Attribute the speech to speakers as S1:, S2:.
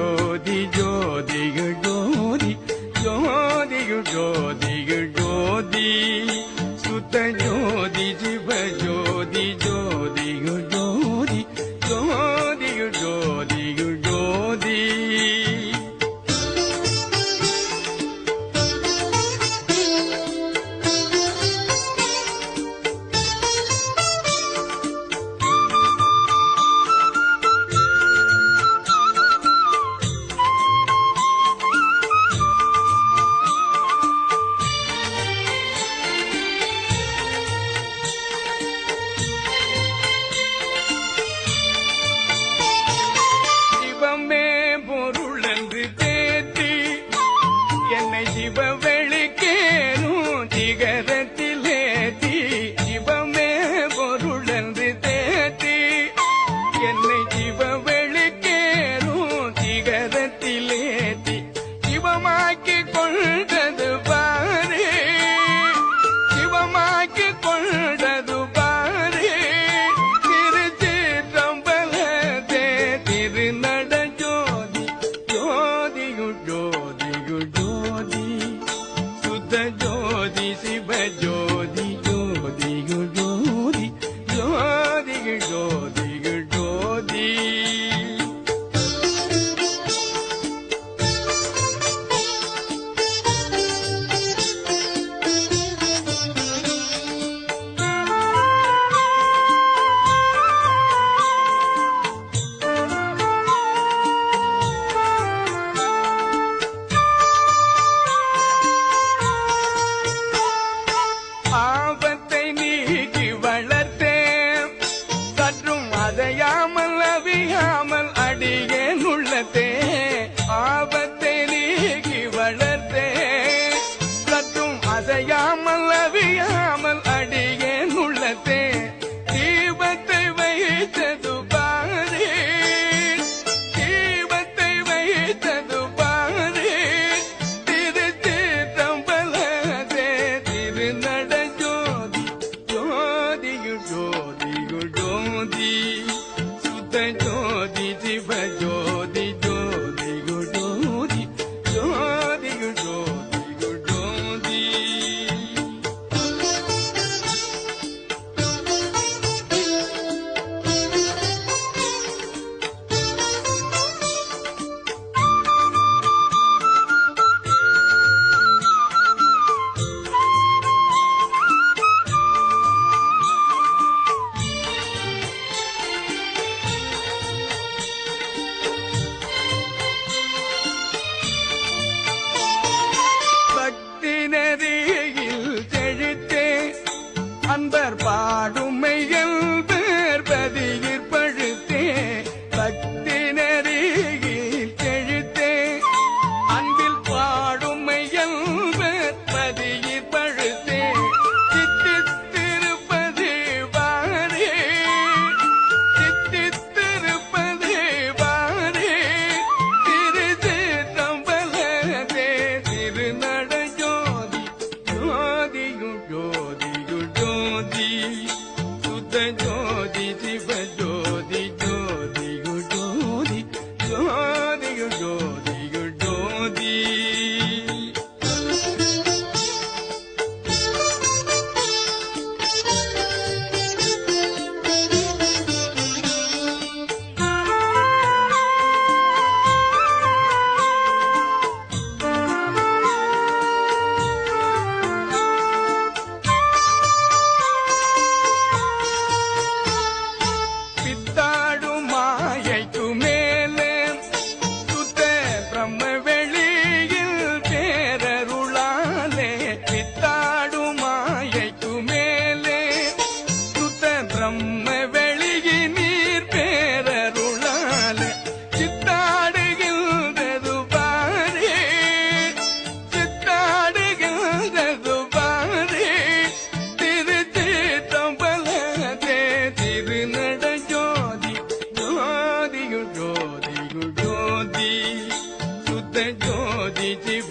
S1: ஜோதி ஜோதிகள் ஜோதி ஜோதிகள் ஜோதிகள் ஜோதி சுத்த ஜோதி சிவ ஜோதி ஜோதிகள் ஜோதி ஜோதிகள் ஜோதிகள் ஜோதி சிவவெளிக்கேனும் சிகரத்திலேத்தி சிவமே பொருளன்று தேத்தி என்னை சிவவெளிக்கேனும் சிகரத்திலேத்தி சிவமாக்கி கொண்டது பாரு சிவமாக்கி கொண்டது பாரு திருச்சிற்றம்பலத்தே திருநட ஜோதி ஜோதியுள் ஜோதியுள் ஜோதி ஜோதி சிவ ஜோதி ஜோதிகள் ஜோதி ஜோதிகள் ஜோதிகள் ஜோதி ஆபத்தை நீக்கி வளர்த்தேன் சற்றும் அதையாமல் அவியாமல் அடியேன் உள்ளத்தே ஆபத்தை நீக்கி வளர்த்தேன் சற்றும் அதையாமல் அவியாமல் அடியேன் உள்ளத்தே தீபத்தை வைத்தது பாரு தீபத்தை வைத்தது பாரு திருச்சிற்றம்பலத்தே திருநட ஜோதிகள் ஜோதி சுத்த ஜோதி சிவ ஜோதி ஜோதிகள் ஜோதி ஜோதிகள் ஜோதிகள் ஜோதி அன்பர் பாடுமையில் பேர் பதியிற் பழுத்தே பக்தி நெறியில் செழித்தே அன்பில் பாடுமையில் பேர் பதியிற் பழுத்தே சித்தித்திருப்பது வாரே சித்தித்திருப்பது வாரே திருச்சிற்றம்பலத்தே திருநட ஜோதி ஜோதியுள் ஜோதியுள் ஜோதி சுத்த ஜோதி சிவ ஜோதி ஜோதியுள் ஜோதி ஜோதியுள் ஜோதியுள் ஜோதி ஜோதி சுத்த ஜோதி சிவ